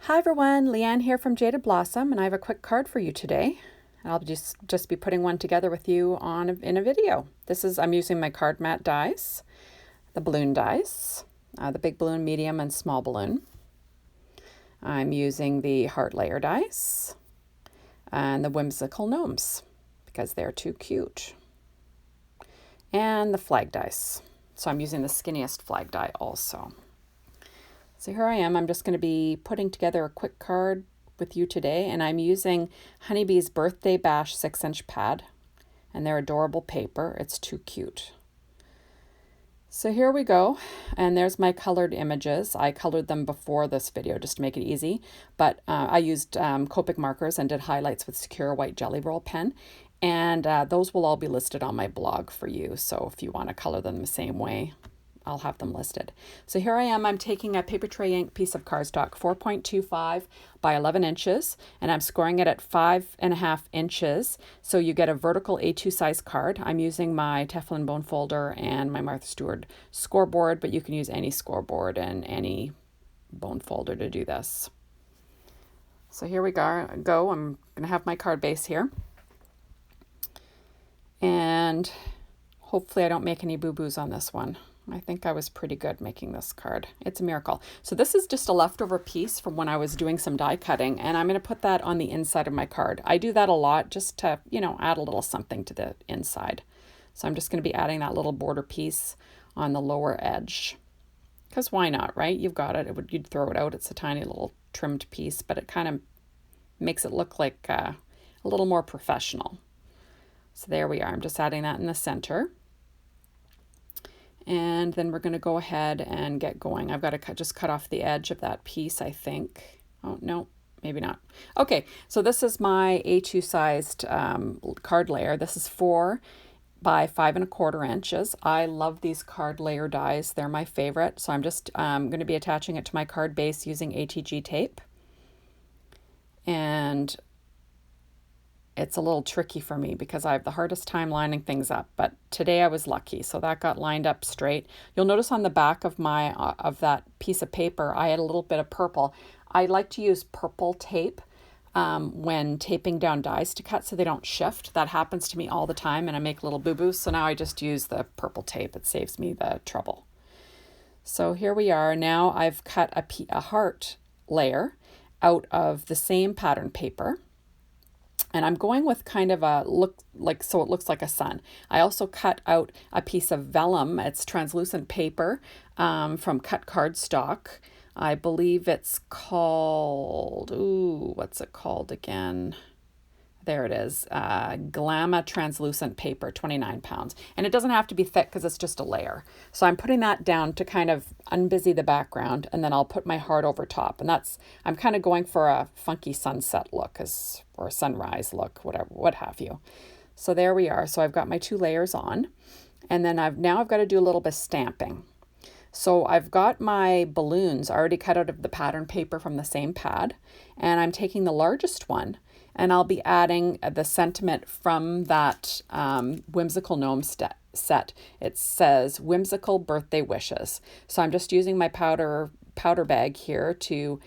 Hi everyone, Lee-Ann here from Jaded Blossom, and I have a quick card for you today. I'll just be putting one together with you in a video. I'm using my card mat dies, the balloon dies, the big balloon, medium, and small balloon. I'm using the heart layer dies and the whimsical gnomes because they're too cute. And the flag dice. So I'm using the skinniest flag die also. So here I am. I'm just going to be putting together a quick card with you today, and I'm using Honeybee's Birthday Bash 6-inch pad, and they're adorable paper. It's too cute. So here we go, and there's my colored images. I colored them before this video just to make it easy, but I used Copic markers and did highlights with Secure White Jelly Roll pen, and those will all be listed on my blog for you, so if you want to color them the same way, I'll have them listed. So here I am. I'm taking a paper tray ink piece of cardstock, 4.25 by 11 inches, and I'm scoring it at 5.5 inches. So you get a vertical A2 size card. I'm using my Teflon bone folder and my Martha Stewart scoreboard, but you can use any scoreboard and any bone folder to do this. So here we go. I'm going to have my card base here. And hopefully I don't make any boo-boos on this one. I think I was pretty good making this card. It's a miracle. So this is just a leftover piece from when I was doing some die cutting, and I'm going to put that on the inside of my card. I do that a lot just to, add a little something to the inside. So I'm just going to be adding that little border piece on the lower edge. Because why not, right? You've got it. You'd throw it out. It's a tiny little trimmed piece, but it kind of makes it look like a little more professional. So there we are. I'm just adding that in the center. And then we're going to go ahead and get going. I've got to just cut off the edge of that piece, I think. Oh, no, maybe not. Okay, so this is my A2 sized card layer. This is 4 by 5.25 inches. I love these card layer dies. They're my favorite. So I'm just going to be attaching it to my card base using ATG tape. And it's a little tricky for me because I have the hardest time lining things up, but today I was lucky, so that got lined up straight. You'll notice on the back of that piece of paper, I had a little bit of purple. I like to use purple tape when taping down dies to cut so they don't shift. That happens to me all the time, and I make little boo-boos, so now I just use the purple tape. It saves me the trouble. So here we are. Now I've cut a heart layer out of the same pattern paper. And I'm going with kind of a look like, so it looks like a sun. I also cut out a piece of vellum. It's translucent paper from cut cardstock. I believe it's called, what's it called again? There it is, Glamma translucent paper, 29 pounds. And it doesn't have to be thick because it's just a layer. So I'm putting that down to kind of unbusy the background, and then I'll put my heart over top. And I'm kind of going for a funky sunset look or a sunrise look, whatever, what have you. So there we are. So I've got my 2 layers on, and then I've got to do a little bit of stamping. So I've got my balloons already cut out of the pattern paper from the same pad, and I'm taking the largest one, and I'll be adding the sentiment from that Whimsical Gnome set. It says Whimsical Birthday Wishes. So I'm just using my powder bag here to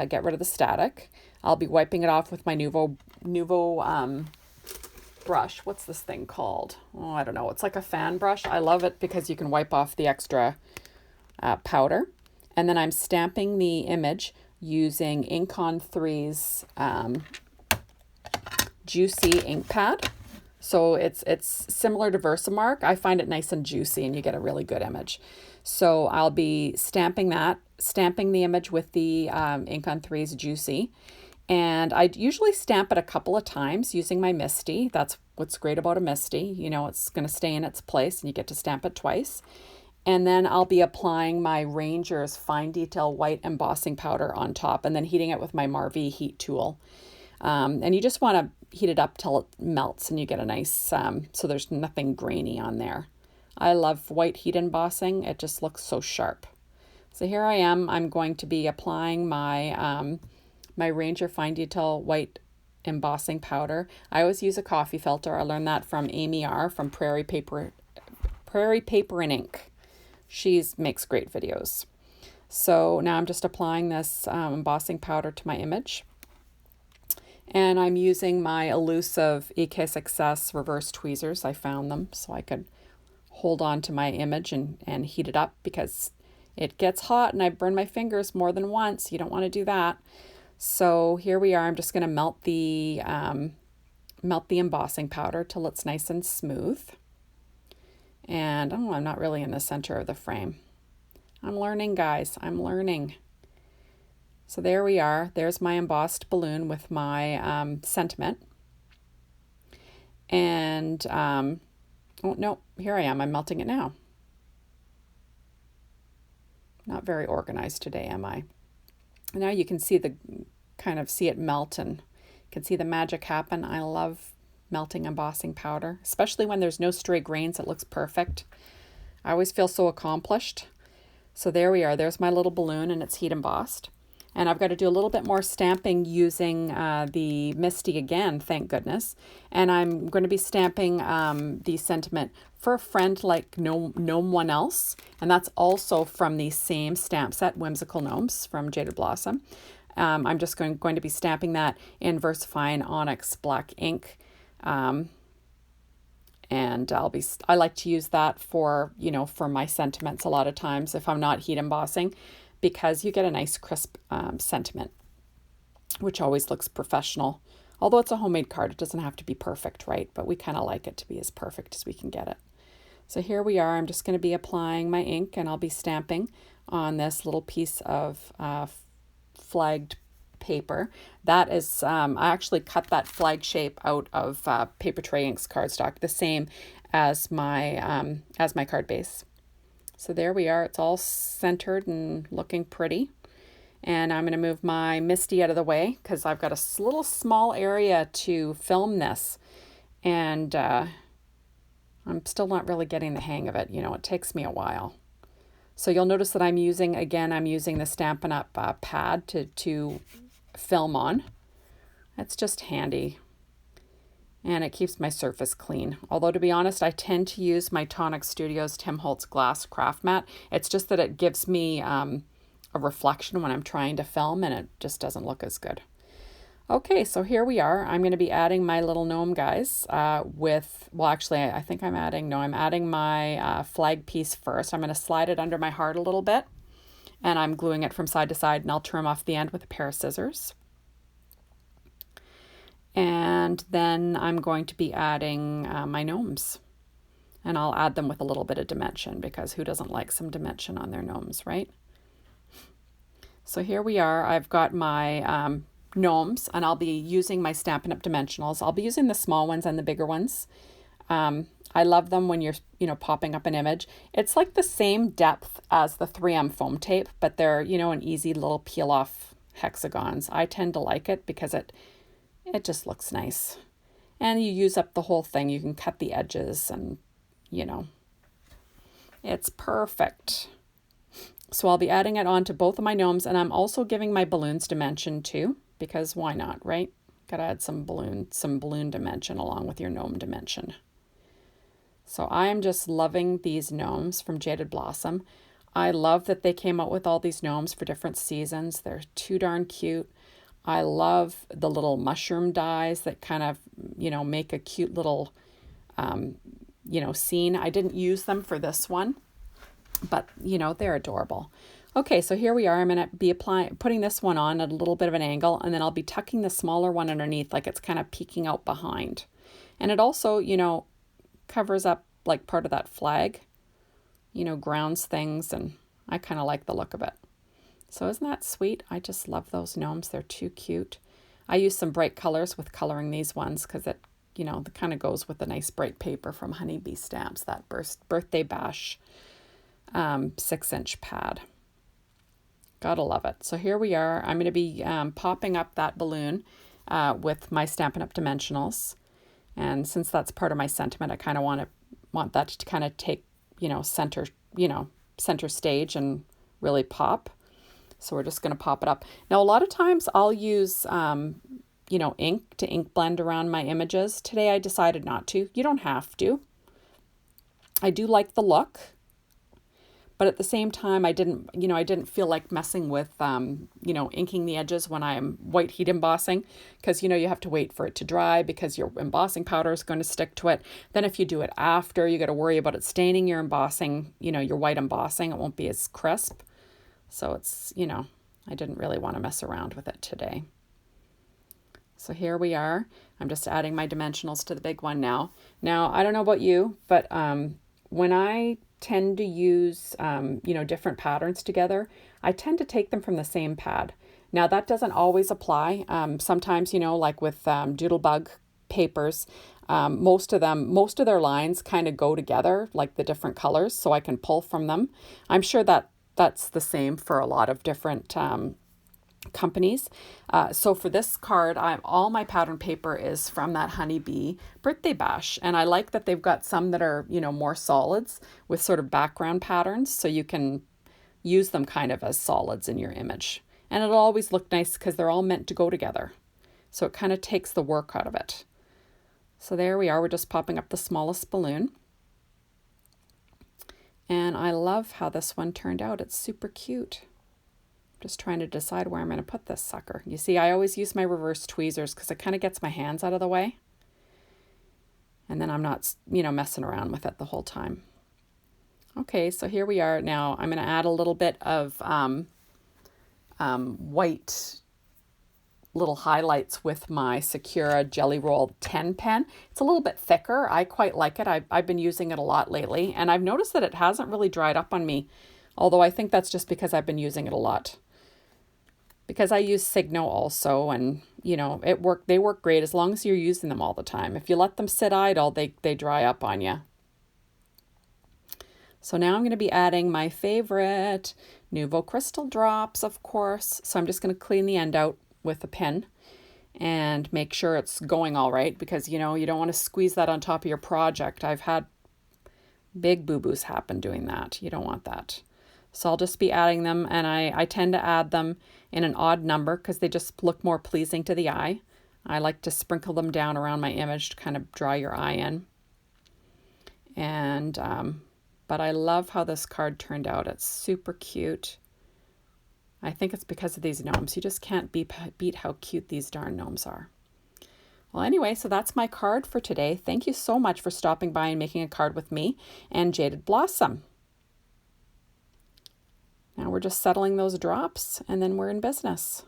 get rid of the static. I'll be wiping it off with my Nuvo brush. What's this thing called? Oh, I don't know. It's like a fan brush. I love it because you can wipe off the extra powder. And then I'm stamping the image using Ink on 3's juicy ink pad. So it's similar to Versamark. I find it nice and juicy, and you get a really good image. So I'll be stamping the image with the Ink on 3's juicy. And I usually stamp it a couple of times using my Misty. That's what's great about a Misty. It's going to stay in its place, and you get to stamp it twice. And then I'll be applying my Ranger's Fine Detail White Embossing Powder on top, and then heating it with my Marvy heat tool. And you just want to heat it up till it melts, and you get a nice, so there's nothing grainy on there. I love white heat embossing. It just looks so sharp. So here I am. I'm going to be applying my my Ranger Fine Detail White Embossing Powder. I always use a coffee filter. I learned that from Amy R. from Prairie Paper and Ink. She makes great videos. So now I'm just applying this embossing powder to my image. And I'm using my elusive EK Success reverse tweezers. I found them so I could hold on to my image and heat it up, because it gets hot and I burn my fingers more than once. You don't want to do that. So here we are. I'm just going to melt the embossing powder till it's nice and smooth. And oh, I'm not really in the center of the frame. I'm learning, guys. I'm learning. So there we are. There's my embossed balloon with my sentiment. And, oh no, here I am. I'm melting it now. Not very organized today, am I? Now you can see see it melt, and you can see the magic happen. I love melting embossing powder, especially when there's no stray grains. It looks perfect. I always feel so accomplished. So there we are. There's my little balloon, and it's heat embossed. And I've got to do a little bit more stamping using the Misty again, thank goodness. And I'm going to be stamping the sentiment for a friend like no one else. And that's also from the same stamp set, Whimsical Gnomes from Jaded Blossom. I'm just going to be stamping that in VersaFine Onyx black ink. And I like to use that for, for my sentiments a lot of times if I'm not heat embossing, because you get a nice crisp sentiment, which always looks professional. Although it's a homemade card, it doesn't have to be perfect, right? But we kind of like it to be as perfect as we can get it. So here we are. I'm just going to be applying my ink, and I'll be stamping on this little piece of flagged paper. That is, I actually cut that flag shape out of Paper Tray Inks cardstock, the same as my card base. So there we are. It's all centered and looking pretty. And I'm going to move my Misty out of the way because I've got a little small area to film this. And I'm still not really getting the hang of it. It takes me a while. So you'll notice that I'm using the Stampin' Up! Pad to film on. It's just handy. And it keeps my surface clean. Although, to be honest, I tend to use my Tonic Studios Tim Holtz glass craft mat. It's just that it gives me a reflection when I'm trying to film, and it just doesn't look as good. Okay, so here we are. I'm going to be adding my little gnome guys I'm adding my flag piece first. I'm going to slide it under my heart a little bit, and I'm gluing it from side to side, and I'll trim off the end with a pair of scissors. And then I'm going to be adding my gnomes, and I'll add them with a little bit of dimension, because who doesn't like some dimension on their gnomes, right? So here we are. I've got my gnomes, and I'll be using my Stampin' Up! Dimensionals. I'll be using the small ones and the bigger ones. I love them when you're, popping up an image. It's like the same depth as the 3M foam tape, but they're, an easy little peel off hexagons. I tend to like it because it just looks nice. And you use up the whole thing. You can cut the edges and, it's perfect. So I'll be adding it onto both of my gnomes, and I'm also giving my balloons dimension too, because why not, right? Gotta add some balloon dimension along with your gnome dimension. So I am just loving these gnomes from Jaded Blossom. I love that they came out with all these gnomes for different seasons. They're too darn cute. I love the little mushroom dies that kind of, make a cute little, scene. I didn't use them for this one, but, they're adorable. Okay, so here we are. I'm going to be putting this one on at a little bit of an angle, and then I'll be tucking the smaller one underneath, like it's kind of peeking out behind. And it also, covers up like part of that flag, grounds things, and I kind of like the look of it. So isn't that sweet? I just love those gnomes. They're too cute. I use some bright colors with coloring these ones because it, it kind of goes with the nice bright paper from Honeybee Stamps, that Birthday Bash 6-inch pad. Gotta love it. So here we are. I'm going to be popping up that balloon with my Stampin' Up! Dimensionals. And since that's part of my sentiment, I kind of want that to kind of take, center stage and really pop. So we're just going to pop it up. Now, a lot of times I'll use, ink to ink blend around my images. Today I decided not to. You don't have to. I do like the look, But at the same time, I didn't feel like messing with, inking the edges when I'm white heat embossing, because, you have to wait for it to dry because your embossing powder is going to stick to it. Then if you do it after, you got to worry about it staining your embossing, your white embossing. It won't be as crisp. So it's, I didn't really want to mess around with it today. So here we are. I'm just adding my dimensionals to the big one now. Now, I don't know about you, but when I tend to use, different patterns together, I tend to take them from the same pad. Now, that doesn't always apply. Sometimes, like with Doodlebug papers, most of their lines kind of go together, like the different colors, so I can pull from them. I'm sure that that's the same for a lot of different companies. So for this card, all my pattern paper is from that Honeybee Birthday Bash. And I like that they've got some that are, more solids with sort of background patterns. So you can use them kind of as solids in your image. And it'll always look nice because they're all meant to go together. So it kind of takes the work out of it. So there we are. We're just popping up the smallest balloon. And I love how this one turned out. It's super cute. Just trying to decide where I'm going to put this sucker. You see, I always use my reverse tweezers because it kind of gets my hands out of the way. And then I'm not, messing around with it the whole time. Okay, so here we are. Now I'm going to add a little bit of white little highlights with my Sakura Jelly Roll 10 pen. It's a little bit thicker. I quite like it. I've been using it a lot lately, and I've noticed that it hasn't really dried up on me, although I think that's just because I've been using it a lot. Because I use Signo also, and they work great as long as you're using them all the time. If you let them sit idle, they dry up on you. So now I'm going to be adding my favorite Nuvo Crystal drops, of course. So I'm just going to clean the end out with a pin and make sure it's going all right, because you don't want to squeeze that on top of your project. I've had big boo-boos happen doing that. You don't want that. So I'll just be adding them, and I tend to add them in an odd number because they just look more pleasing to the eye. I like to sprinkle them down around my image to kind of draw your eye in. And but I love how this card turned out. It's super cute. I think it's because of these gnomes. You just can't beat how cute these darn gnomes are. Well, anyway, so that's my card for today. Thank you so much for stopping by and making a card with me and Jaded Blossom. Now we're just settling those drops, and then we're in business.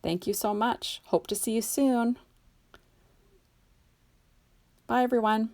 Thank you so much. Hope to see you soon. Bye, everyone.